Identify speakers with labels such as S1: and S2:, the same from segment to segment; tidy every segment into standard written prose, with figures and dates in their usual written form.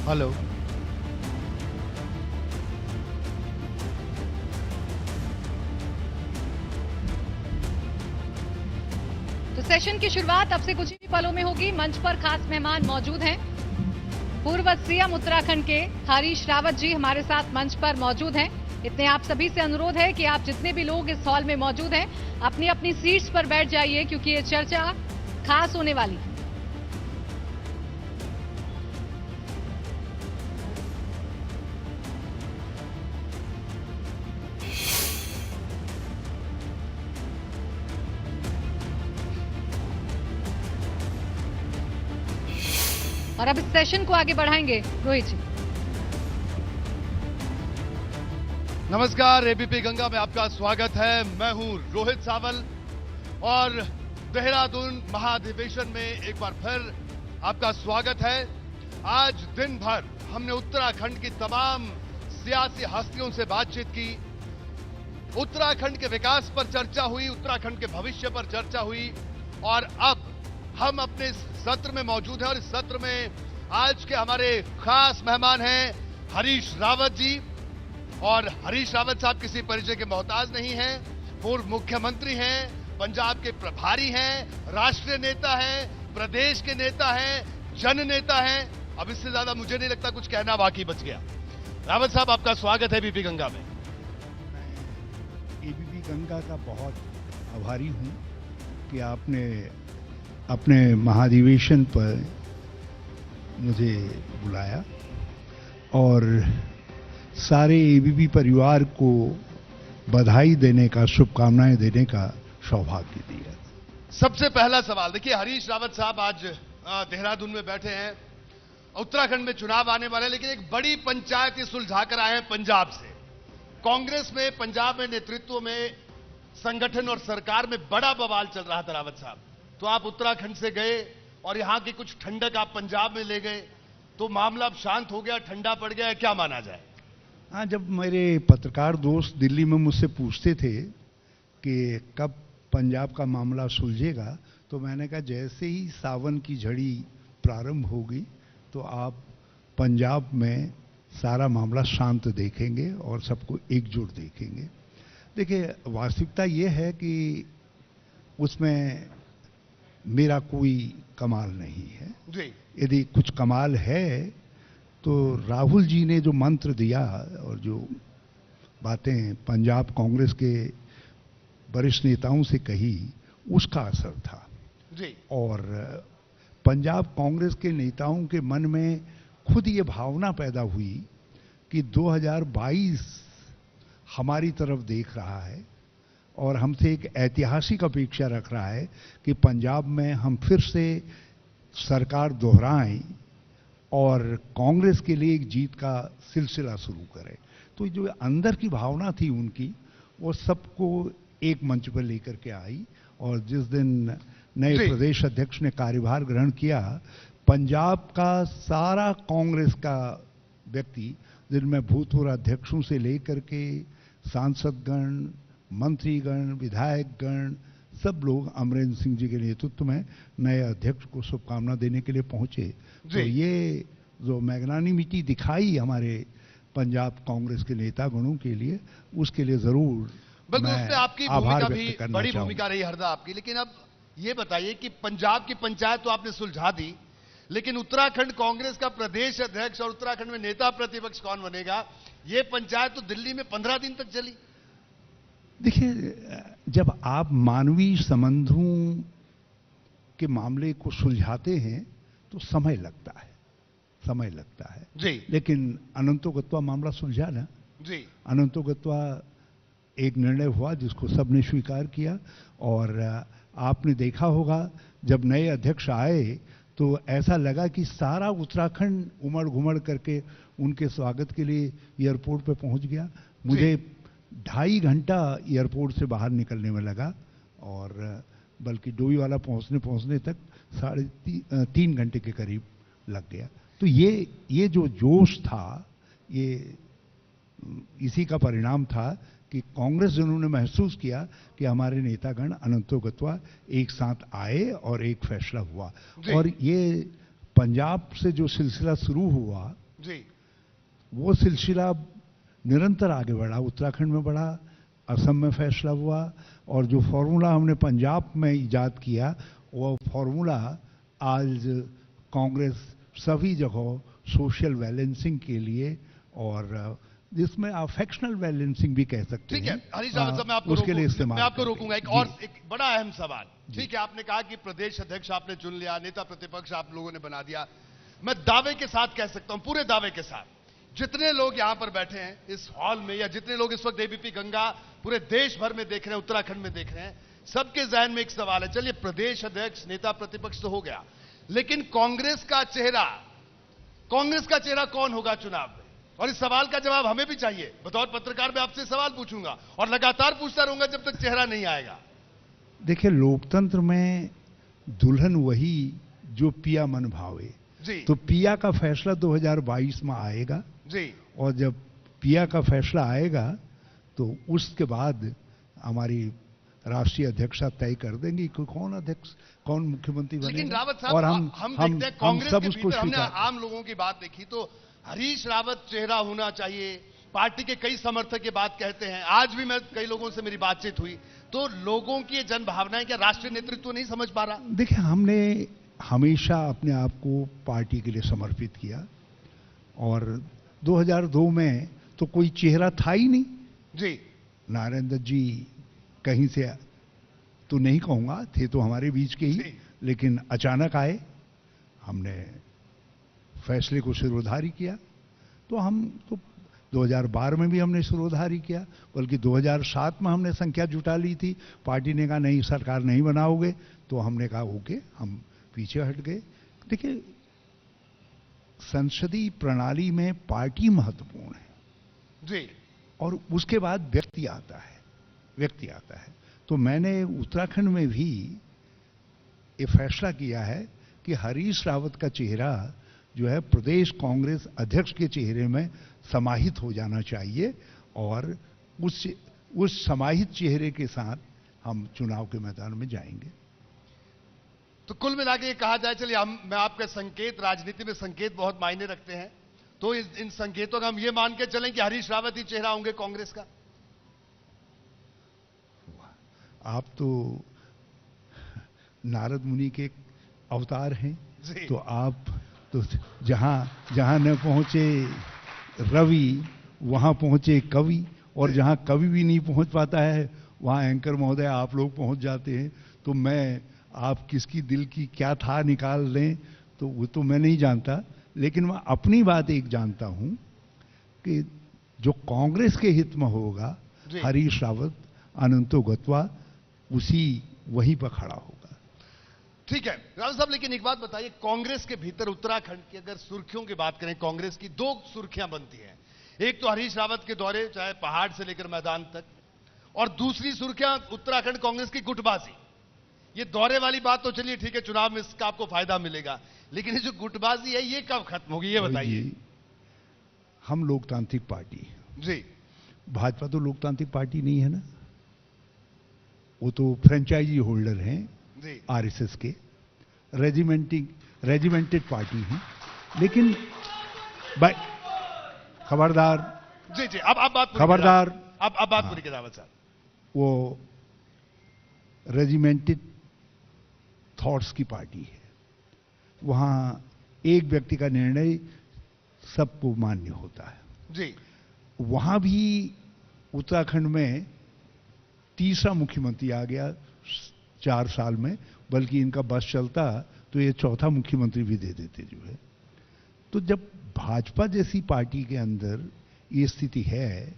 S1: Hello.
S2: तो session की शुरुआत अब से कुछ ही पलों में होगी। मंच पर खास मेहमान मौजूद हैं। पूर्व सीएम उत्तराखंड के हरीश रावत जी हमारे साथ मंच पर मौजूद हैं। इतने आप सभी से अनुरोध है कि आप जितने भी लोग इस हॉल में मौजूद हैं अपनी अपनी सीट्स पर बैठ जाइए, क्योंकि ये चर्चा खास होने वाली है। और अब इस सेशन को आगे बढ़ाएंगे रोहित जी।
S1: नमस्कार, एबीपी गंगा में आपका स्वागत है। मैं हूं रोहित सावल और देहरादून महाधिवेशन में एक बार फिर आपका स्वागत है। आज दिन भर हमने उत्तराखंड की तमाम सियासी हस्तियों से बातचीत की। उत्तराखंड के विकास पर चर्चा हुई, उत्तराखंड के भविष्य पर चर्चा हुई और अब हम अपने सत्र में मौजूद हैं और इस सत्र में आज के हमारे खास मेहमान हैं हरीश रावत जी। और हरीश रावत साहब किसी परिचय के मोहताज नहीं हैं। पूर्व मुख्यमंत्री हैं, पंजाब के प्रभारी हैं, राष्ट्रीय नेता हैं, प्रदेश के नेता हैं, जन नेता हैं। अब इससे ज्यादा मुझे नहीं लगता कुछ कहना बाकी बच गया। रावत साहब, आपका स्वागत है एबीपी गंगा में।
S3: एबीपी गंगा का बहुत आभारी हूं कि आपने अपने महाधिवेशन पर मुझे बुलाया और सारे एबीपी परिवार को बधाई देने का, शुभकामनाएं देने का सौभाग्य दिया।
S1: सबसे पहला सवाल देखिए, हरीश रावत साहब आज देहरादून में बैठे हैं। उत्तराखंड में चुनाव आने वाले, लेकिन एक बड़ी पंचायत सुलझा कर आए हैं पंजाब से। कांग्रेस में, पंजाब में नेतृत्व में, संगठन और सरकार में बड़ा बवाल चल रहा था रावत साहब। तो आप उत्तराखंड से गए और यहां की कुछ ठंडक आप पंजाब में ले गए, तो मामला अब शांत हो गया, ठंडा पड़ गया, क्या माना जाए?
S3: हाँ, जब मेरे पत्रकार दोस्त दिल्ली में मुझसे पूछते थे कि कब पंजाब का मामला सुलझेगा, तो मैंने कहा जैसे ही सावन की झड़ी प्रारंभ होगी तो आप पंजाब में सारा मामला शांत देखेंगे और सबको एकजुट देखेंगे। देखिए, वास्तविकता ये है कि उसमें मेरा कोई कमाल नहीं है। यदि कुछ कमाल है तो राहुल जी ने जो मंत्र दिया और जो बातें पंजाब कांग्रेस के वरिष्ठ नेताओं से कही, उसका असर था
S1: जी।
S3: और पंजाब कांग्रेस के नेताओं के मन में खुद ये भावना पैदा हुई कि 2022 हमारी तरफ देख रहा है और हमसे एक ऐतिहासिक अपेक्षा रख रहा है कि पंजाब में हम फिर से सरकार दोहराएं और कांग्रेस के लिए एक जीत का सिलसिला शुरू करें। तो जो अंदर की भावना थी उनकी, वो सबको एक मंच पर लेकर के आई और जिस दिन नए प्रदेश अध्यक्ष ने कार्यभार ग्रहण किया, पंजाब का सारा कांग्रेस का व्यक्ति, जिनमें भूतपूर्व अध्यक्षों से लेकर के सांसदगण, मंत्रीगण, विधायकगण, सब लोग अमरेंद्र सिंह जी के नेतृत्व में नए अध्यक्ष को शुभकामना देने के लिए पहुंचे। तो ये जो मैग्नानिमिटी दिखाई हमारे पंजाब कांग्रेस के नेतागणों के लिए, उसके लिए जरूर
S1: बिल्कुल, उसमें आपकी भूमिका भी बड़ी भूमिका रही हरदा आपकी। लेकिन अब ये बताइए कि पंजाब की पंचायत तो आपने सुलझा दी, लेकिन उत्तराखंड कांग्रेस का प्रदेश अध्यक्ष और उत्तराखंड में नेता प्रतिपक्ष कौन बनेगा, ये पंचायत तो दिल्ली में 15 दिन तक चली।
S3: देखिए, जब आप मानवीय संबंधों के मामले को सुलझाते हैं तो समय लगता है
S1: जी।
S3: लेकिन अनंतो गत्वा मामला सुलझा ना
S1: जी।
S3: अनंतो गत्वा एक निर्णय हुआ जिसको सबने स्वीकार किया और आपने देखा होगा जब नए अध्यक्ष आए तो ऐसा लगा कि सारा उत्तराखंड उमड़ घुमड़ करके उनके स्वागत के लिए एयरपोर्ट पे पहुंच गया। मुझे 2.5 घंटा एयरपोर्ट से बाहर निकलने में लगा और बल्कि डोईवाला पहुंचने तक 3.5 घंटे के करीब लग गया। तो ये जो जोश था, ये इसी का परिणाम था कि कांग्रेस जनों ने महसूस किया कि हमारे नेतागण अनंतो गत्वा एक साथ आए और एक फैसला हुआ। और ये पंजाब से जो सिलसिला शुरू हुआ
S1: जी
S3: वो सिलसिला निरंतर आगे बढ़ा, उत्तराखंड में बढ़ा, असम में फैसला हुआ, और जो फॉर्मूला हमने पंजाब में इजाद किया वो फॉर्मूला आज कांग्रेस सभी जगह सोशल बैलेंसिंग के लिए, और जिसमें आप फैक्शनल बैलेंसिंग भी कह सकते हैं।
S1: ठीक है हरीश रावत साहब, मैं
S3: उसके लिए इस्तेमाल
S1: मैं आपको
S3: करते
S1: रोकूंगा। एक
S3: हैं।
S1: और एक बड़ा अहम सवाल, ठीक है, आपने कहा कि प्रदेश अध्यक्ष आपने चुन लिया, नेता प्रतिपक्ष आप लोगों ने बना दिया। मैं दावे के साथ कह सकता हूं, पूरे दावे के साथ, जितने लोग यहां पर बैठे हैं इस हॉल में, या जितने लोग इस वक्त एबीपी गंगा पूरे देश भर में देख रहे हैं, उत्तराखंड में देख रहे हैं, सबके जहन में एक सवाल है। चलिए प्रदेश अध्यक्ष नेता प्रतिपक्ष तो हो गया, लेकिन कांग्रेस का चेहरा कौन होगा चुनाव में? और इस सवाल का जवाब हमें भी चाहिए। बतौर पत्रकार मैं आपसे सवाल पूछूंगा और लगातार पूछता रहूंगा जब तक चेहरा नहीं आएगा।
S3: देखिए, लोकतंत्र में दुल्हन वही जो पिया मन भावे।
S1: जी
S3: तो पिया का फैसला 2022 में आएगा
S1: जी,
S3: और जब पिया का फैसला आएगा तो उसके बाद हमारी राष्ट्रीय अध्यक्षा तय कर देंगी कि कौन अध्यक्ष, कौन मुख्यमंत्री बनेगा।
S1: लेकिन रावत साहब,
S3: और
S1: हम देखते हैं कांग्रेस
S3: सब
S1: के
S3: उसको
S1: भीतर, हमने
S3: स्वीकार
S1: आम लोगों की बात देखी तो हरीश रावत चेहरा होना चाहिए। पार्टी के कई समर्थक ये बात कहते हैं। आज भी मैं कई लोगों से मेरी बातचीत हुई तो लोगों की ये जन भावनाएं क्या राष्ट्रीय नेतृत्व नहीं समझ पा रहा?
S3: देखिए, हमने हमेशा अपने आप को पार्टी के लिए समर्पित किया, और 2002 में तो कोई चेहरा था ही नहीं।
S1: जी
S3: नारायण दत्त जी कहीं से तो नहीं कहूंगा, थे तो हमारे बीच के ही, लेकिन अचानक आए, हमने फैसले को सिरोधारी किया। तो हम तो 2012 में भी हमने सिरोधारी किया, बल्कि 2007 में हमने संख्या जुटा ली थी। पार्टी ने कहा नहीं, सरकार नहीं बनाओगे, तो हमने कहा ओके, हम पीछे हट गए। देखिए, संसदीय प्रणाली में पार्टी महत्वपूर्ण है
S1: जी,
S3: और उसके बाद व्यक्ति आता है। तो मैंने उत्तराखंड में भी ये फैसला किया है कि हरीश रावत का चेहरा जो है प्रदेश कांग्रेस अध्यक्ष के चेहरे में समाहित हो जाना चाहिए, और उस समाहित चेहरे के साथ हम चुनाव के मैदान में जाएंगे।
S1: तो कुल मिला के कहा जाए, चलिए मैं आपका संकेत, राजनीति में संकेत बहुत मायने रखते हैं, तो इन संकेतों का हम ये मान के चलें कि हरीश रावत ही चेहरा होंगे कांग्रेस का?
S3: आप तो नारद मुनि के अवतार हैं, तो आप तो जहां न पहुंचे रवि वहां पहुंचे कवि, और जहां कवि भी नहीं पहुंच पाता है वहां एंकर महोदय आप लोग पहुंच जाते हैं। तो मैं आप किसकी दिल की क्या था निकाल लें तो वो तो मैं नहीं जानता, लेकिन मैं अपनी बात एक जानता हूं कि जो कांग्रेस के हित में होगा, हरीश रावत अनंतो गत्वा वहीं पर खड़ा होगा।
S1: ठीक है रावत साहब, लेकिन एक बात बताइए, कांग्रेस के भीतर उत्तराखंड की अगर सुर्खियों की बात करें, कांग्रेस की दो सुर्खियां बनती हैं। एक तो हरीश रावत के दौरे, चाहे पहाड़ से लेकर मैदान तक, और दूसरी सुर्खियां उत्तराखंड कांग्रेस की गुटबाजी। ये दौरे वाली बात तो चलिए ठीक है, चुनाव में इसका आपको फायदा मिलेगा, लेकिन ये जो गुटबाजी है ये कब खत्म होगी, ये बताइए।
S3: हम लोकतांत्रिक पार्टी
S1: जी,
S3: भाजपा तो लोकतांत्रिक पार्टी नहीं है ना, वो तो फ्रेंचाइजी होल्डर हैं आरएसएस के, रेजिमेंटेड पार्टी हैं। लेकिन खबरदार,
S1: जी अब बात
S3: खबरदार,
S1: अब बात पूरी रावत साहब,
S3: वो रेजिमेंटेड थॉट्स की पार्टी है। वहां एक व्यक्ति का निर्णय सबको मान्य होता है।
S1: जी,
S3: वहां भी उत्तराखंड में तीसरा मुख्यमंत्री आ गया 4 साल में, बल्कि इनका बस चलता तो ये चौथा मुख्यमंत्री भी दे देते जो है। तो जब भाजपा जैसी पार्टी के अंदर ये स्थिति है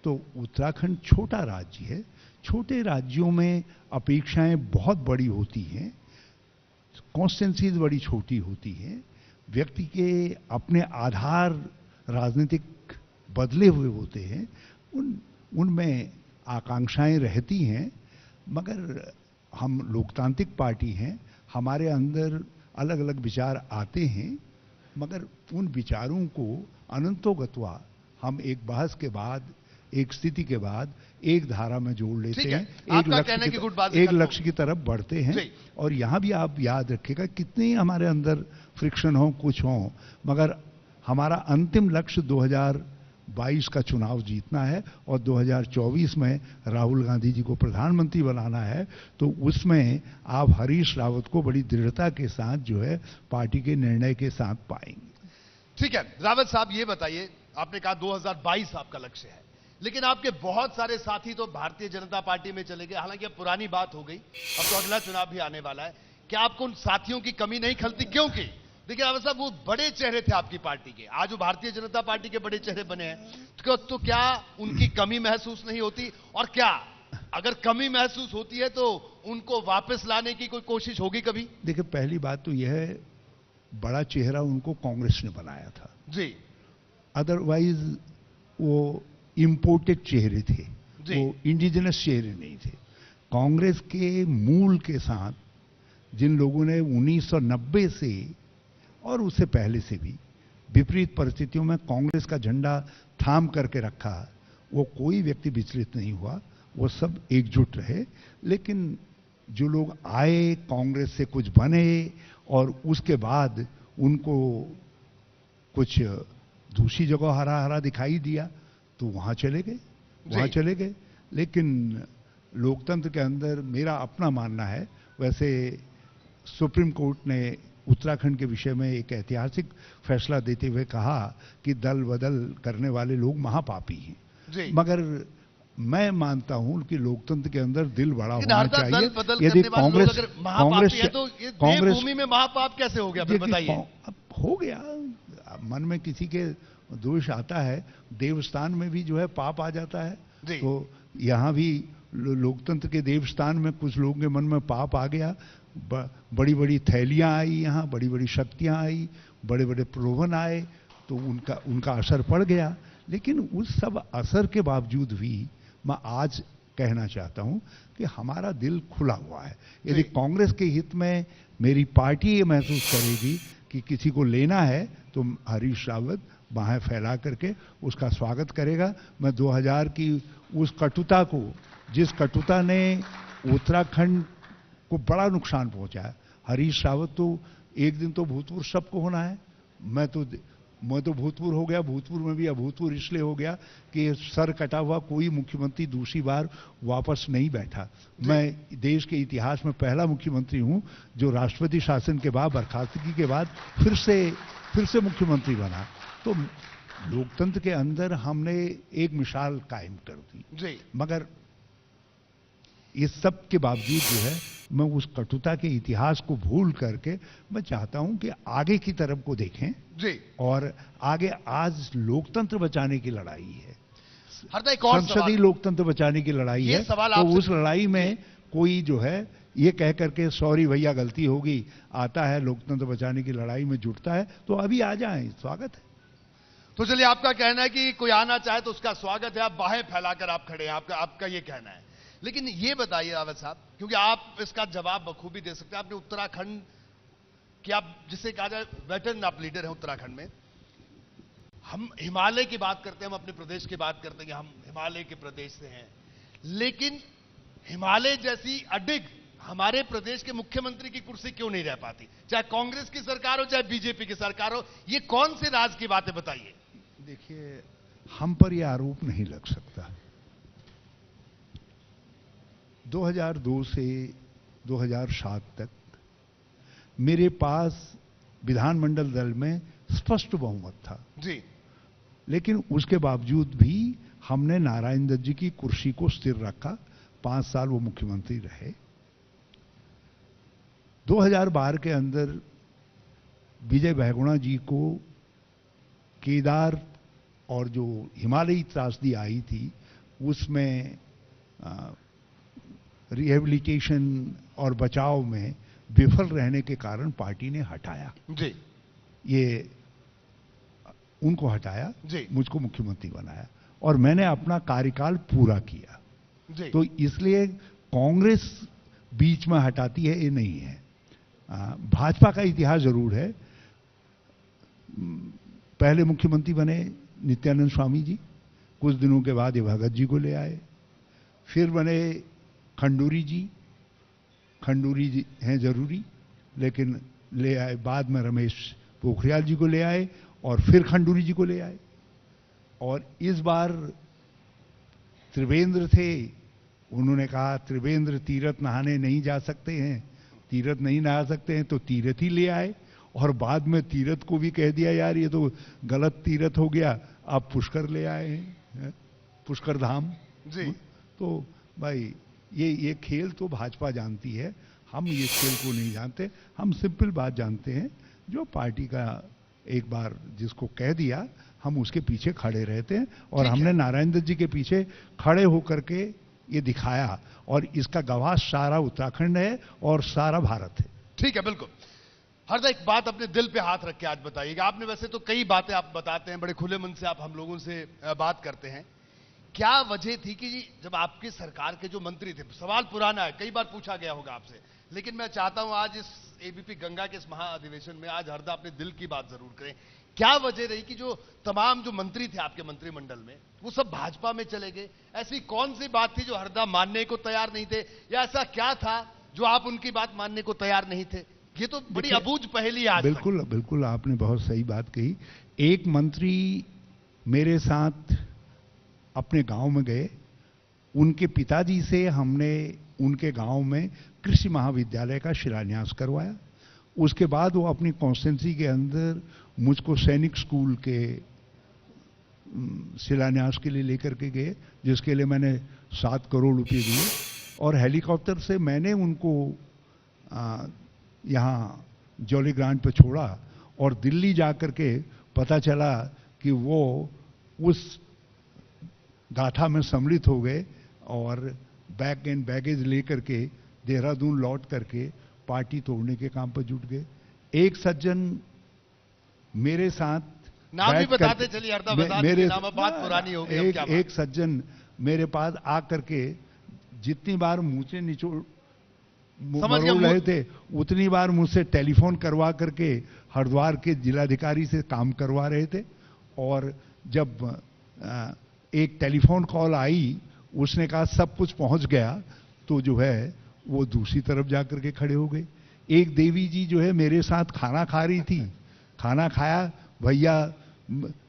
S3: तो उत्तराखंड छोटा राज्य है, छोटे राज्यों में अपेक्षाएं बहुत बड़ी होती हैं, कॉन्स्टिट्यूंसीज बड़ी छोटी होती हैं, व्यक्ति के अपने आधार राजनीतिक बदले हुए होते हैं, उनमें आकांक्षाएं रहती हैं। मगर हम लोकतांत्रिक पार्टी हैं, हमारे अंदर अलग अलग विचार आते हैं, मगर उन विचारों को अनंतोगत्वा हम एक बहस के बाद, एक स्थिति के बाद एक धारा में जोड़ लेते हैं, एक लक्ष्य की तरफ बढ़ते हैं। और यहां भी आप याद रखिएगा, कितने हमारे अंदर फ्रिक्शन हो, कुछ हो, मगर हमारा अंतिम लक्ष्य 2022 का चुनाव जीतना है और 2024 में राहुल गांधी जी को प्रधानमंत्री बनाना है। तो उसमें आप हरीश रावत को बड़ी दृढ़ता के साथ जो है पार्टी के निर्णय के साथ पाएंगे।
S1: ठीक है रावत साहब, ये बताइए, आपने कहा 2022 आपका लक्ष्य है, लेकिन आपके बहुत सारे साथी तो भारतीय जनता पार्टी में चले गए। हालांकि अब पुरानी बात हो गई, अब तो अगला चुनाव भी आने वाला है। क्या आपको उन साथियों की कमी नहीं खलती? क्योंकि देखिए रावत साहब, वो बड़े चेहरे थे आपकी पार्टी के, आज वो भारतीय जनता पार्टी के बड़े चेहरे बने हैं, तो क्या उनकी कमी महसूस नहीं होती? और क्या अगर कमी महसूस होती है तो उनको वापस लाने की कोई कोशिश होगी कभी?
S3: देखिए, पहली बात तो यह है, बड़ा चेहरा उनको कांग्रेस ने बनाया था
S1: जी,
S3: अदरवाइज वो इंपोर्टेड चेहरे थे,
S1: जी।
S3: वो इंडिजिनस चेहरे नहीं थे। कांग्रेस के मूल के साथ जिन लोगों ने 1990 से और उससे पहले से भी विपरीत परिस्थितियों में कांग्रेस का झंडा थाम करके रखा, वो कोई व्यक्ति विचलित नहीं हुआ, वो सब एकजुट रहे। लेकिन जो लोग आए, कांग्रेस से कुछ बने और उसके बाद उनको कुछ दूसरी जगह हरा हरा दिखाई दिया तो वहां चले गए। लेकिन लोकतंत्र के अंदर मेरा अपना मानना है, वैसे सुप्रीम कोर्ट ने उत्तराखंड के विषय में एक ऐतिहासिक फैसला देते हुए कहा कि दल बदल करने वाले लोग महापापी हैं, मगर मैं मानता हूं कि लोकतंत्र के अंदर दिल बड़ा होना चाहिए। यदि कांग्रेस
S1: भूमि में महापाप कैसे हो गया, फिर बताइए?
S3: हो गया, मन में किसी के दोष आता है, देवस्थान में भी जो है पाप आ जाता है, तो यहां भी लोकतंत्र के देवस्थान में कुछ लोगों के मन में पाप आ गया। बड़ी बड़ी थैलियां आई, यहाँ बड़ी बड़ी शक्तियां आई, बड़े बड़े प्रलोभन आए, तो उनका असर पड़ गया। लेकिन उस सब असर के बावजूद भी मैं आज कहना चाहता हूं कि हमारा दिल खुला हुआ है। यदि कांग्रेस के हित में मेरी पार्टी ये महसूस करेगी कि किसी को लेना है तो हरीश रावत बाहें फैला करके उसका स्वागत करेगा। मैं 2000 की उस कटुता को, जिस कटुता ने उत्तराखंड को बड़ा नुकसान पहुंचाया, हरीश रावत तो एक दिन तो भूतपूर्व सबको होना है, मैं तो भूतपूर्व हो गया। भूतपूर्व में भी अभूतपूर्व इसलिए हो गया कि सर कटा हुआ कोई मुख्यमंत्री दूसरी बार वापस नहीं बैठा। मैं देश के इतिहास में पहला मुख्यमंत्री हूं जो राष्ट्रपति शासन के बाद, बर्खास्तगी के बाद फिर से मुख्यमंत्री बना। तो लोकतंत्र के अंदर हमने एक मिसाल कायम कर दी। मगर इस सब के बावजूद जो है, मैं उस कटुता के इतिहास को भूल करके मैं चाहता हूं कि आगे की तरफ को देखें और आगे आज लोकतंत्र बचाने की लड़ाई है, संसदीय लोकतंत्र बचाने की लड़ाई है। तो उस लड़ाई में कोई जो है ये कह करके सॉरी भैया गलती होगी आता है, लोकतंत्र बचाने की लड़ाई में जुटता है, तो अभी आ जाएं, स्वागत है।
S1: तो चलिए, आपका कहना है कि कोई आना चाहे तो उसका स्वागत है, आप बाहें फैलाकर आप खड़े हैं, आपका ये कहना है। लेकिन ये बताइए रावत साहब, क्योंकि आप इसका जवाब बखूबी दे सकते हैं, आपने उत्तराखंड की, आप जिसे कहा जाए वेटरन आप लीडर हैं उत्तराखंड में। हम हिमालय की बात करते हैं, हम अपने प्रदेश की बात करते हैं कि हम हिमालय के प्रदेश से हैं, लेकिन हिमालय जैसी अडिग हमारे प्रदेश के मुख्यमंत्री की कुर्सी क्यों नहीं रह पाती, चाहे कांग्रेस की सरकार हो चाहे बीजेपी की सरकार हो? ये कौन से राज की बात है, बताइए।
S3: देखिए, हम पर यह आरोप नहीं लग सकता। 2002 से 2007 तक मेरे पास विधानमंडल दल में स्पष्ट बहुमत था
S1: जी, लेकिन
S3: उसके बावजूद भी हमने नारायण दत्त जी की कुर्सी को स्थिर रखा। 5 साल वो मुख्यमंत्री रहे। 2012 के अंदर विजय बहुगुणा जी को केदार और जो हिमालयी त्रासदी आई थी उसमें रिहेबिलिटेशन और बचाव में विफल रहने के कारण पार्टी ने हटाया
S1: जी,
S3: ये उनको हटाया
S1: जी,
S3: मुझको मुख्यमंत्री बनाया और मैंने अपना कार्यकाल पूरा किया
S1: जी।
S3: तो इसलिए कांग्रेस बीच में हटाती है ये नहीं है। भाजपा का इतिहास जरूर है। पहले मुख्यमंत्री बने नित्यानंद स्वामी जी, कुछ दिनों के बाद ये भगत जी को ले आए, फिर बने खंडूरी जी हैं जरूरी, लेकिन ले आए बाद में रमेश पोखरियाल जी को ले आए और फिर खंडूरी जी को ले आए। और इस बार त्रिवेंद्र थे, उन्होंने कहा त्रिवेंद्र तीर्थ नहाने नहीं जा सकते हैं, तीर्थ नहीं नहा सकते हैं, तो तीर्थ ही ले आए। और बाद में तीर्थ को भी कह दिया यार ये तो गलत तीर्थ हो गया, आप पुष्कर ले आए हैं, पुष्कर धाम
S1: जी।
S3: तो भाई ये खेल तो भाजपा जानती है, हम ये खेल को नहीं जानते। हम सिंपल बात जानते हैं, जो पार्टी का एक बार जिसको कह दिया हम उसके पीछे खड़े रहते हैं। और हमने नारायण दत्त जी के पीछे खड़े होकर के ये दिखाया, और इसका गवाह सारा उत्तराखंड है और सारा भारत है।
S1: ठीक है, बिल्कुल। हरदा, एक बात अपने दिल पे हाथ रख के आज बताइएगा। आपने वैसे तो कई बातें आप बताते हैं, बड़े खुले मन से आप हम लोगों से बात करते हैं। क्या वजह थी कि जब आपकी सरकार के जो मंत्री थे, सवाल पुराना है, कई बार पूछा गया होगा आपसे, लेकिन मैं चाहता हूं आज इस एबीपी गंगा के इस महाअधिवेशन में आज हरदा अपने दिल की बात जरूर करें। क्या वजह रही कि जो तमाम जो मंत्री थे आपके मंत्रिमंडल में, वो सब भाजपा में चले गए? ऐसी कौन सी बात थी जो हरदा मानने को तैयार नहीं थे, या ऐसा क्या था जो आप उनकी बात मानने को तैयार नहीं थे? ये तो बड़ी अबूझ पहेली है आज तक।
S3: बिल्कुल बिल्कुल, आपने बहुत सही बात कही। एक मंत्री मेरे साथ अपने गांव में गए, उनके पिताजी से हमने उनके गांव में कृषि महाविद्यालय का शिलान्यास करवाया। उसके बाद वो अपनी कॉन्स्टिट्यूंसी के अंदर मुझको सैनिक स्कूल के शिलान्यास के लिए लेकर के गए, जिसके लिए मैंने 7 करोड़ रुपए दिए। और हेलीकॉप्टर से मैंने उनको यहाँ जॉली ग्रांट पे छोड़ा, और दिल्ली जाकर के पता चला कि वो उस गाथा में सम्मिलित हो गए और बैग एंड बैगेज लेकर के देहरादून लौट करके पार्टी तोड़ने के काम पर जुट गए। एक सज्जन मेरे साथ
S1: नाम भी बताते चलिए, हरदा बता दीजिए नाम, बात पुरानी हो गई।
S3: एक सज्जन मेरे पास आकर के जितनी बार मुझे निचोड़ मरोड़ रहे थे, उतनी बार मुझसे टेलीफोन करवा करके हरिद्वार के जिलाधिकारी से काम करवा रहे थे। और जब एक टेलीफोन कॉल आई, उसने कहा सब कुछ पहुंच गया, तो जो है वो दूसरी तरफ जाकर के खड़े हो गए। एक देवी जी जो है मेरे साथ खाना खा रही थी, खाना खाया, भैया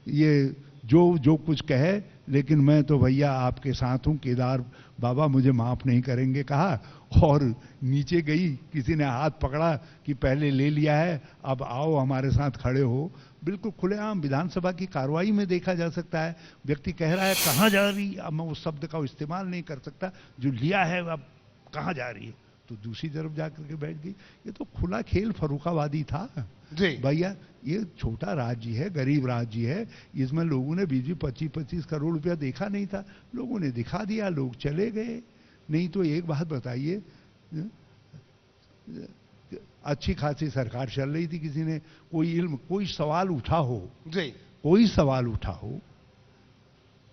S3: ये जो कुछ कहे, लेकिन मैं तो भैया आपके साथ हूं, केदार बाबा मुझे माफ नहीं करेंगे कहा, और नीचे गई। किसी ने हाथ पकड़ा कि पहले ले लिया है, अब आओ हमारे साथ खड़े हो। बिल्कुल खुलेआम विधानसभा की कार्रवाई में देखा जा सकता है, व्यक्ति कह रहा है कहां जा रही, अब मैं उस शब्द का इस्तेमाल नहीं कर सकता, जो लिया है अब कहां जा रही है, तो दूसरी तरफ जाकर के बैठ गई। ये तो खुला खेल फर्रुखाबादी था
S1: जी
S3: भैया। ये छोटा राज्य है, गरीब राज्य है, इसमें लोगों ने 20-25 करोड़ रुपया देखा नहीं था, लोगों ने दिखा दिया, लोग चले गए। नहीं तो एक बात बताइए, अच्छी खासी सरकार चल रही थी, किसी ने कोई सवाल उठा हो
S1: जी,
S3: कोई सवाल उठा हो,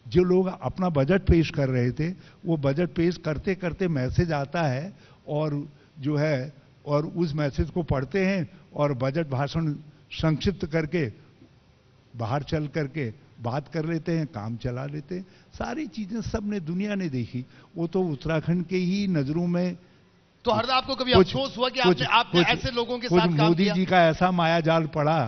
S3: जो लोग अपना बजट पेश कर रहे थे, वो बजट पेश करते करते मैसेज आता है, और जो है और उस मैसेज को पढ़ते हैं और बजट भाषण संक्षिप्त करके बाहर चल करके बात कर लेते हैं, काम चला लेते हैं। सारी चीजें सबने दुनिया ने देखी। वो तो उत्तराखंड के ही नजरों में,
S1: तो हरदा आपको कभी अफसोस हुआ कि आपने ऐसे लोगों के साथ काम किया?
S3: मोदी जी का ऐसा मायाजाल पड़ा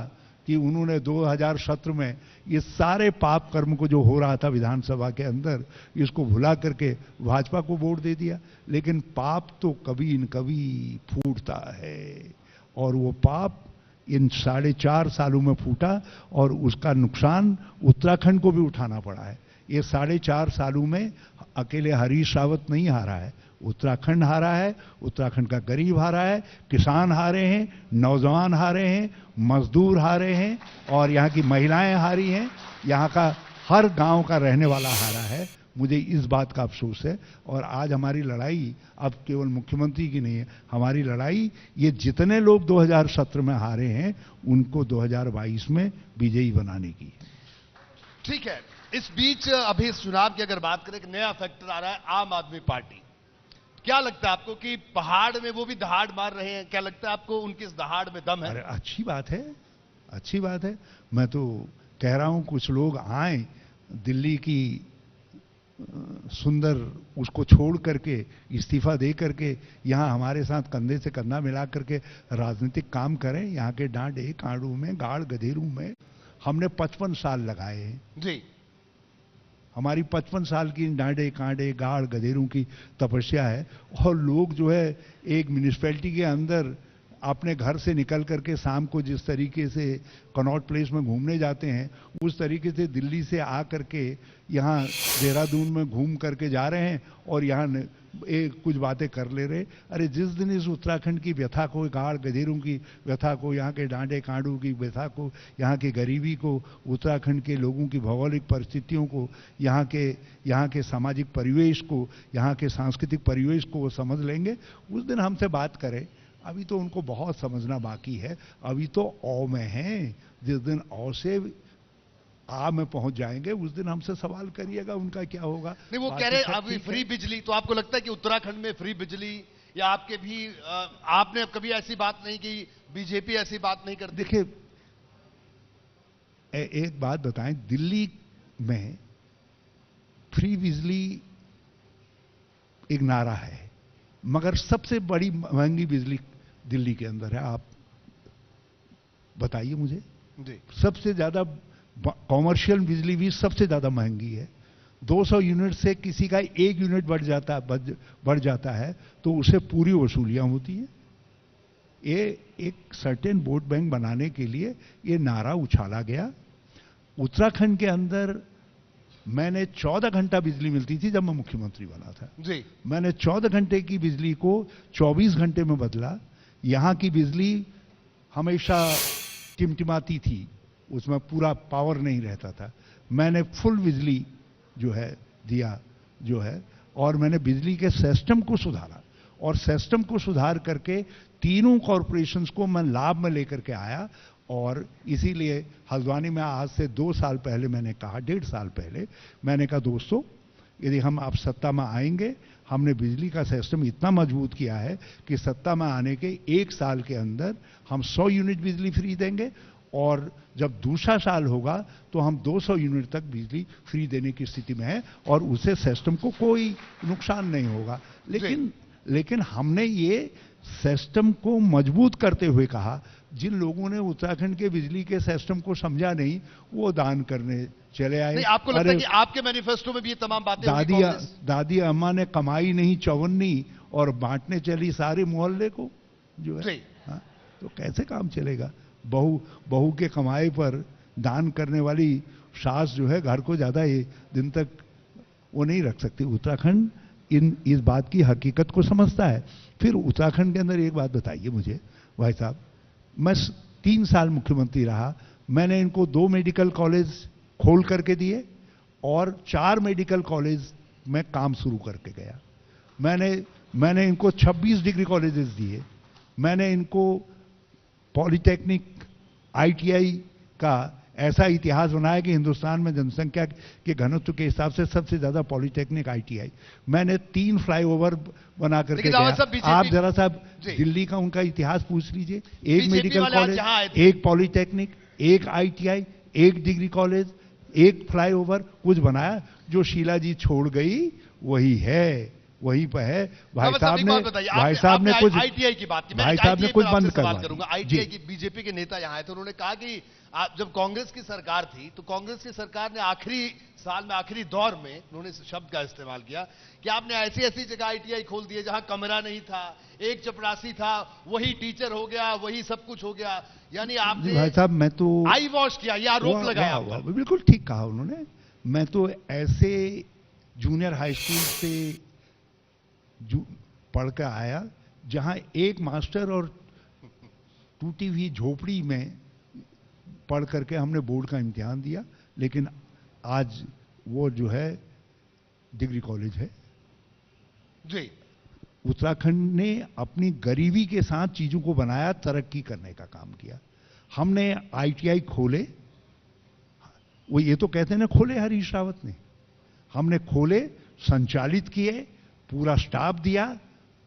S3: कि उन्होंने 2017 में ये सारे पाप कर्म को जो हो रहा था विधानसभा के अंदर, इसको भुला करके भाजपा को वोट दे दिया। लेकिन पाप तो कभी न कभी फूटता है, और वो पाप इन 4.5 सालों में फूटा, और उसका नुकसान उत्तराखंड को भी उठाना पड़ा है। ये 4.5 सालों में अकेले हरीश रावत नहीं हारा है, उत्तराखंड हारा है, उत्तराखंड का गरीब हारा है, किसान हारे हैं, नौजवान हारे हैं, मजदूर हारे हैं, और यहाँ की महिलाएं हारी हैं, यहाँ का हर गांव का रहने वाला हारा है। मुझे इस बात का अफसोस है। और आज हमारी लड़ाई अब केवल मुख्यमंत्री की नहीं है, हमारी लड़ाई ये जितने लोग 2017 में हारे हैं उनको 2022 में विजयी बनाने की है।
S1: ठीक है, इस बीच अभी इस चुनाव की अगर बात करें, एक नया फैक्टर आ रहा है, आम आदमी पार्टी। क्या लगता है आपको कि पहाड़ में वो भी दहाड़ मार रहे हैं? क्या लगता है आपको उनकी इस दहाड़ में दम है?
S3: अरे अच्छी बात है, अच्छी बात है। मैं तो कह रहा हूं कुछ लोग आए, दिल्ली की सुंदर उसको छोड़ करके, इस्तीफा दे करके यहाँ हमारे साथ कंधे से कंधा मिला करके राजनीतिक काम करें। यहाँ के डांडे कांडू में, गाड़ गधेरू में हमने 55 साल लगाए हैं
S1: जी।
S3: हमारी 55 साल की डांडे कांडे गाड़ गधेरों की तपस्या है। और लोग जो है एक म्यूनिसिपैलिटी के अंदर अपने घर से निकल करके शाम को जिस तरीके से कनॉट प्लेस में घूमने जाते हैं, उस तरीके से दिल्ली से आ करके यहाँ देहरादून में घूम करके जा रहे हैं और यहाँ कुछ बातें कर ले रहे। अरे जिस दिन इस उत्तराखंड की व्यथा को, गाड़ गधेरों की व्यथा को, यहाँ के डांडे कांडों की व्यथा को, यहाँ की गरीबी को, उत्तराखंड के लोगों की भौगोलिक परिस्थितियों को, यहाँ के सामाजिक परिवेश को, यहाँ के सांस्कृतिक परिवेश को वो समझ लेंगे, उस दिन हमसे बात करें। अभी तो उनको बहुत समझना बाकी है। अभी तो औ में हैं। जिस दिन औ से आ में पहुंच जाएंगे उस दिन हमसे सवाल करिएगा उनका क्या होगा।
S1: नहीं, वो कह रहे अभी फ्री बिजली, तो आपको लगता है कि उत्तराखंड में फ्री बिजली, या आपके भी आपने कभी ऐसी बात नहीं की, बीजेपी ऐसी बात नहीं करती?
S3: देखिए, एक बात बताएं, दिल्ली में फ्री बिजली एक नारा है, मगर सबसे बड़ी महंगी बिजली दिल्ली के अंदर है। आप बताइए मुझे।
S1: जी। सबसे
S3: ज्यादा कॉमर्शियल बिजली भी सबसे ज्यादा महंगी है। 200 यूनिट से किसी का 1 यूनिट बढ़ जाता है तो उसे पूरी वसूलियां होती है। ये एक सर्टेन वोट बैंक बनाने के लिए ये नारा उछाला गया। उत्तराखंड के अंदर मैंने 14 घंटा बिजली मिलती थी जब मैं मुख्यमंत्री बना था
S1: जी।
S3: मैंने 14 घंटे की बिजली को 24 घंटे में बदला। यहां की बिजली हमेशा टिमटिमाती थी, उसमें पूरा पावर नहीं रहता था। मैंने फुल बिजली जो है दिया जो है, और मैंने बिजली के सिस्टम को सुधारा, और सिस्टम को सुधार करके तीनों कॉरपोरेशंस को मैं लाभ में लेकर के आया। और इसीलिए हल्द्वानी में आज से 2 साल पहले मैंने कहा, 1.5 साल पहले मैंने कहा, दोस्तों यदि हम आप सत्ता में आएंगे, हमने बिजली का सिस्टम इतना मजबूत किया है कि सत्ता में आने के 1 साल के अंदर हम 100 यूनिट बिजली फ्री देंगे, और जब दूसरा साल होगा तो हम 200 यूनिट तक बिजली फ्री देने की स्थिति में है, और उससे सिस्टम को कोई नुकसान नहीं होगा। लेकिन हमने ये सिस्टम को मजबूत करते हुए कहा, जिन लोगों ने उत्तराखंड के बिजली के सिस्टम को समझा नहीं, वो दान करने चले आए।
S1: नहीं, आपको लगता है कि आपके मैनिफेस्टो में भी ये तमाम बातें
S3: दादी अम्मा ने कमाई नहीं चौवन्नी और बांटने चली सारे मोहल्ले को जो है। हाँ, तो कैसे काम चलेगा? बहू के कमाई पर दान करने वाली सास जो है घर को ज्यादा दिन तक वो नहीं रख सकती। उत्तराखंड इस बात की हकीकत को समझता है। फिर उत्तराखंड के अंदर एक बात बताइए मुझे भाई साहब, मैं 3 साल मुख्यमंत्री रहा, मैंने इनको 2 मेडिकल कॉलेज खोल करके दिए और 4 मेडिकल कॉलेज में काम शुरू करके गया। मैंने इनको 26 डिग्री कॉलेजेस दिए। मैंने इनको पॉलिटेक्निक ITI का ऐसा इतिहास बनाया कि हिंदुस्तान में जनसंख्या के घनत्व के हिसाब से सबसे ज्यादा पॉलिटेक्निक ITI। मैंने 3 फ्लाईओवर बना करके गया। आप जरा सा दिल्ली का उनका इतिहास पूछ लीजिए। 1 medical college, 1 polytechnic, 1 ITI, 1 degree college, 1 flyover कुछ बनाया। जो शीला जी छोड़ गई वही है, वहीं पर है। भाई साहब ने कुछ
S1: ITI की बात की,
S3: भाई साहब ने कुछ बंद करवा
S1: करूंगा। ITI की बीजेपी के नेता यहाँ आए थे, उन्होंने कहा कि जब कांग्रेस की सरकार थी तो कांग्रेस की सरकार ने आखिरी साल में, आखिरी दौर में, उन्होंने इस शब्द का इस्तेमाल किया कि आपने ऐसी ऐसी जगह ITI खोल दिए जहां कमरा नहीं था, एक चपरासी था, वही टीचर हो गया, वही सब कुछ हो गया। यानी आपने
S3: भाई साहब मैं तो
S1: आई वॉश किया, यह आरोप लगाया।
S3: बिल्कुल ठीक कहा उन्होंने। मैं तो ऐसे जूनियर हाई स्कूल से पढ़ कर आया जहां एक मास्टर और टूटी हुई झोपड़ी में पढ़ करके हमने बोर्ड का इम्तिहान दिया, लेकिन आज वो जो है डिग्री कॉलेज है
S1: जी।
S3: उत्तराखंड ने अपनी गरीबी के साथ चीजों को बनाया, तरक्की करने का काम किया। हमने ITI खोले, वो ये तो कहते हैं ना खोले हरीश रावत ने, हमने खोले, संचालित किए, पूरा स्टाफ दिया,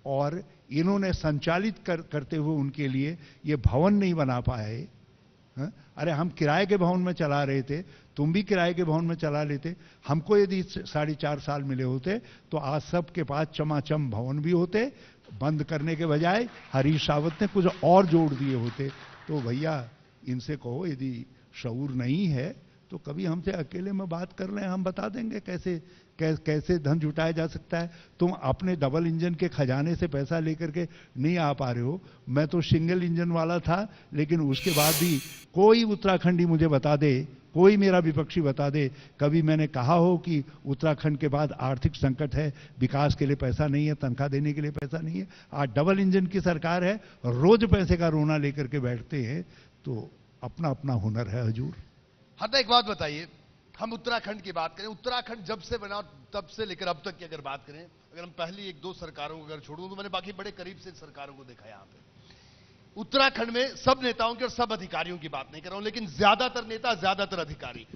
S3: और इन्होंने संचालित करते हुए उनके लिए ये भवन नहीं बना पाए। अरे हम किराए के भवन में चला रहे थे, तुम भी किराए के भवन में चला लेते। हमको यदि 4.5 साल मिले होते तो आज सबके पास चमाचम भवन भी होते। बंद करने के बजाय हरीश रावत ने कुछ और जोड़ दिए होते। तो भैया इनसे कहो यदि शऊर नहीं है तो कभी हमसे अकेले में बात कर लें, हम बता देंगे कैसे धन जुटाया जा सकता है। तुम अपने डबल इंजन के खजाने से पैसा लेकर के नहीं आ पा रहे हो। मैं तो सिंगल इंजन वाला था, लेकिन उसके बाद भी कोई उत्तराखंडी मुझे बता दे, कोई मेरा विपक्षी बता दे कभी मैंने कहा हो कि उत्तराखंड के बाद आर्थिक संकट है, विकास के लिए पैसा नहीं है, तनख्वाह देने के लिए पैसा नहीं है। आज डबल इंजन की सरकार है, रोज पैसे का रोना लेकर के बैठते हैं। तो अपना अपना हुनर है हजूर।
S1: हाँ, तो एक बात बताइए, हम उत्तराखंड की बात करें, उत्तराखंड जब से बना तब से लेकर अब तक की अगर बात करें, अगर हम पहली एक दो सरकारों को अगर छोड़ूं तो मैंने बाकी बड़े करीब से सरकारों को देखा यहां पे। उत्तराखंड में सब नेताओं की और सब अधिकारियों की बात नहीं कर रहा हूं, लेकिन ज्यादातर नेता, ज्यादातर अधिकारी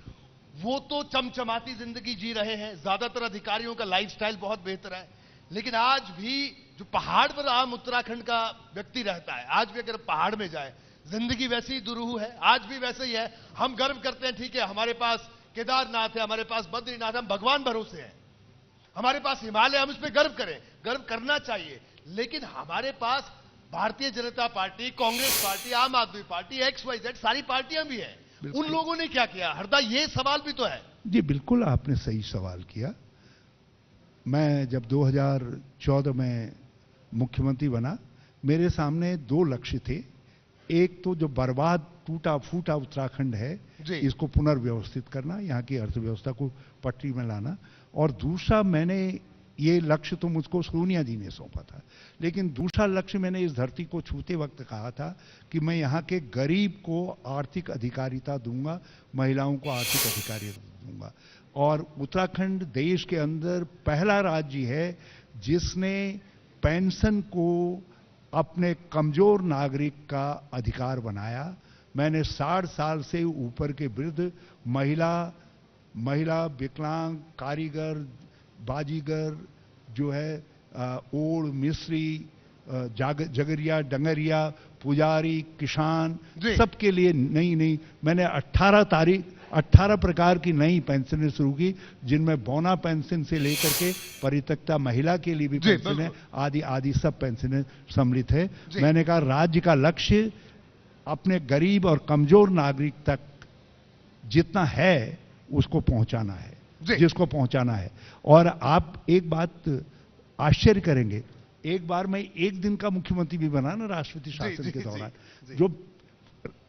S1: वो तो चमचमाती जिंदगी जी रहे हैं। ज्यादातर अधिकारियों का लाइफस्टाइल बहुत बेहतर है, लेकिन आज भी जो पहाड़ पर आम उत्तराखंड का व्यक्ति रहता है, आज भी अगर पहाड़ में जाए जिंदगी वैसी ही दुरूह है, आज भी वैसे ही है। हम गर्व करते हैं, ठीक है, हमारे पास केदारनाथ है, हमारे पास बद्रीनाथ है, हम भगवान भरोसे हैं, हमारे पास हिमालय, हम इस पे गर्व करें, गर्व करना चाहिए। लेकिन हमारे पास भारतीय जनता पार्टी, कांग्रेस पार्टी, आम आदमी पार्टी, XYZ सारी पार्टियां भी हैं। उन लोगों ने क्या किया हरदा, ये सवाल भी तो है।
S3: जी बिल्कुल, आपने सही सवाल किया। मैं जब 2014 में मुख्यमंत्री बना, मेरे सामने दो लक्ष्य थे। एक तो जो बर्बाद टूटा फूटा उत्तराखंड है, इसको पुनर्व्यवस्थित करना, यहाँ की अर्थव्यवस्था को पटरी में लाना, और दूसरा मैंने ये लक्ष्य तो मुझको सोनिया जी ने सौंपा था, लेकिन दूसरा लक्ष्य मैंने इस धरती को छूते वक्त कहा था कि मैं यहाँ के गरीब को आर्थिक अधिकारिता दूंगा, महिलाओं को आर्थिक अधिकारिता दूंगा। और उत्तराखंड देश के अंदर पहला राज्य है जिसने पेंशन को अपने कमजोर नागरिक का अधिकार बनाया। मैंने 60 साल से ऊपर के वृद्ध, महिला, विकलांग, कारीगर, बाजीगर, जो है ओड़, मिस्त्री, जगरिया, डंगरिया, पुजारी, किसान, सबके लिए नई मैंने 18 प्रकार की नई पेंशनें शुरू की, जिनमें बौना पेंशन से लेकर के परित्यक्ता महिला के लिए भी पेंशन है, आदि सब पेंशनें सम्मिलित है। मैंने कहा राज्य का लक्ष्य अपने गरीब और कमजोर नागरिक तक जितना है उसको पहुंचाना है, जिसको पहुंचाना है। और आप एक बात आश्चर्य करेंगे, एक बार मैं एक दिन का मुख्यमंत्री भी बना ना राष्ट्रपति शासन के दौरान, जो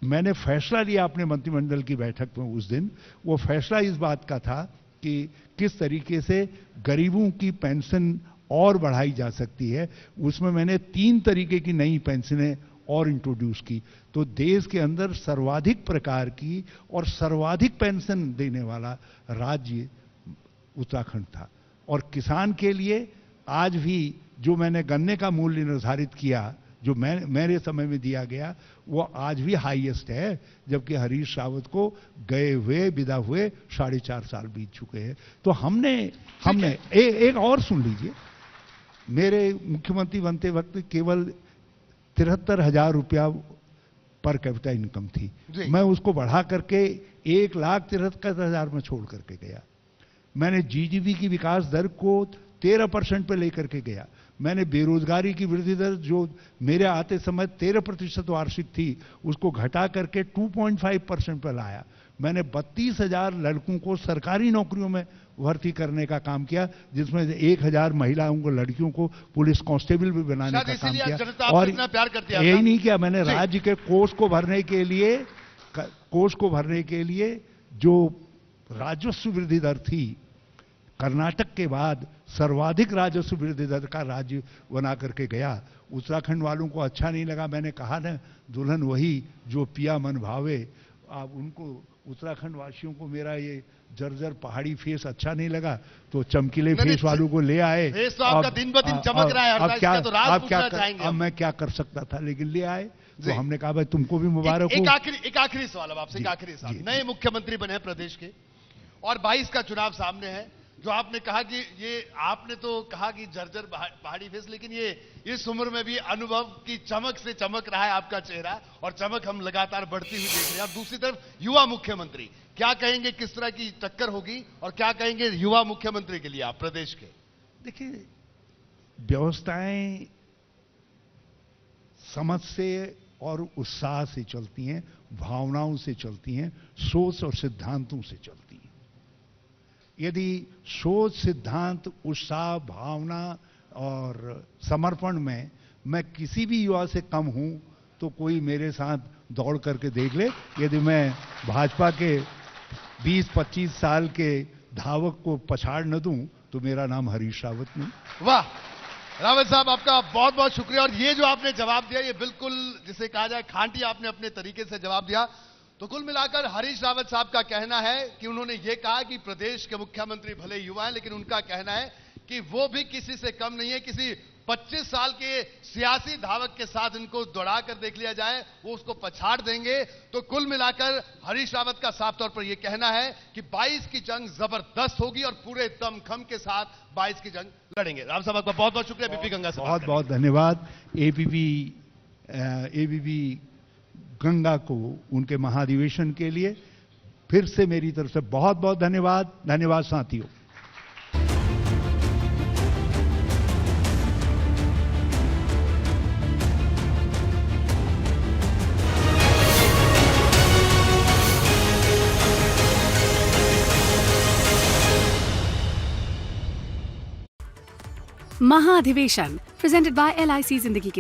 S3: मैंने फैसला लिया अपने मंत्रिमंडल की बैठक में उस दिन, वो फैसला इस बात का था कि किस तरीके से गरीबों की पेंशन और बढ़ाई जा सकती है। उसमें मैंने 3 तरीके की नई पेंशनें और इंट्रोड्यूस की। तो देश के अंदर सर्वाधिक प्रकार की और सर्वाधिक पेंशन देने वाला राज्य उत्तराखंड था। और किसान के लिए आज भी जो मैंने गन्ने का मूल्य निर्धारित किया, जो मेरे समय में दिया गया, वो आज भी हाईएस्ट है, जबकि हरीश रावत को गए हुए विदा हुए 4.5 साल बीत चुके हैं। तो हमने एक और सुन लीजिए, मेरे मुख्यमंत्री बनते वक्त केवल 73,000 रुपया पर कैपिटा इनकम थी। मैं उसको बढ़ा करके 1,73,000 में छोड़ करके गया। मैंने जीडीपी की विकास दर को 13% पे लेकर के गया। मैंने बेरोजगारी की वृद्धि दर, जो मेरे आते समय 13% वार्षिक थी, उसको घटा करके 2.5% पर लाया। मैंने 32,000 लड़कों को सरकारी नौकरियों में भर्ती करने का काम किया, जिसमें 1,000 महिलाओं को, लड़कियों को पुलिस कांस्टेबल भी बनाने का काम किया। और यही नहीं किया, मैंने राज्य के कोष को भरने के लिए जो राजस्व वृद्धि दर थी, कर्नाटक के बाद सर्वाधिक राजस्व वृद्धि दर का राज्य बना करके गया। उत्तराखंड वालों को अच्छा नहीं लगा। मैंने कहा ना, दुल्हन वही जो पिया मन भावे। आप उनको, उत्तराखंड वासियों को मेरा ये जर्जर पहाड़ी फेस अच्छा नहीं लगा, तो चमकीले फेस वालों को ले आए।
S1: फेस तो आपका दिन ब दिन चमक रहा है।
S3: अब मैं क्या कर सकता था, लेकिन ले आए। तो हमने कहा भाई तुमको भी मुबारक हो।
S1: एक आखिरी सवाल अब आपसे, एक आखिरी सवाल। नए मुख्यमंत्री बने हैं प्रदेश के और 22 का चुनाव सामने है। जो आपने कहा कि ये, आपने तो कहा कि जर्जर पहाड़ी फेस, लेकिन ये इस उम्र में भी अनुभव की चमक से चमक रहा है आपका चेहरा, और चमक हम लगातार बढ़ती हुई देख रहे हैं। और दूसरी तरफ युवा मुख्यमंत्री, क्या कहेंगे, किस तरह की टक्कर होगी और क्या कहेंगे युवा मुख्यमंत्री के लिए आप प्रदेश के?
S3: देखिए, व्यवस्थाएं समझ से और उत्साह से चलती हैं, भावनाओं से चलती हैं, सोच और सिद्धांतों से चलती हैं। यदि सोच, सिद्धांत, उत्साह, भावना और समर्पण में मैं किसी भी युवा से कम हूं तो कोई मेरे साथ दौड़ करके देख ले। यदि मैं भाजपा के 20-25 साल के धावक को पछाड़ न दूं तो मेरा नाम हरीश रावत नहीं।
S1: वाह रावत साहब, आपका बहुत बहुत शुक्रिया। और ये जो आपने जवाब दिया, ये बिल्कुल जिसे कहा जाए खांटी आपने अपने तरीके से जवाब दिया। तो कुल मिलाकर हरीश रावत साहब का कहना है कि उन्होंने ये कहा कि प्रदेश के मुख्यमंत्री भले युवा हैं, लेकिन उनका कहना है कि वो भी किसी से कम नहीं है। किसी 25 साल के सियासी धावक के साथ इनको दौड़ा कर देख लिया जाए, वो उसको पछाड़ देंगे। तो कुल मिलाकर हरीश रावत का साफ तौर पर यह कहना है कि 22 की जंग जबरदस्त होगी और पूरे दमखम के साथ 22 की जंग लड़ेंगे। राम साहब का बहुत बहुत शुक्रिया। बीपी गंगा से
S3: बहुत बहुत धन्यवाद एबीपी गंगा को उनके महाधिवेशन के लिए। फिर से मेरी तरफ से बहुत बहुत धन्यवाद। धन्यवाद साथियों।
S4: महाधिवेशन प्रेजेंटेड बाय LIC जिंदगी के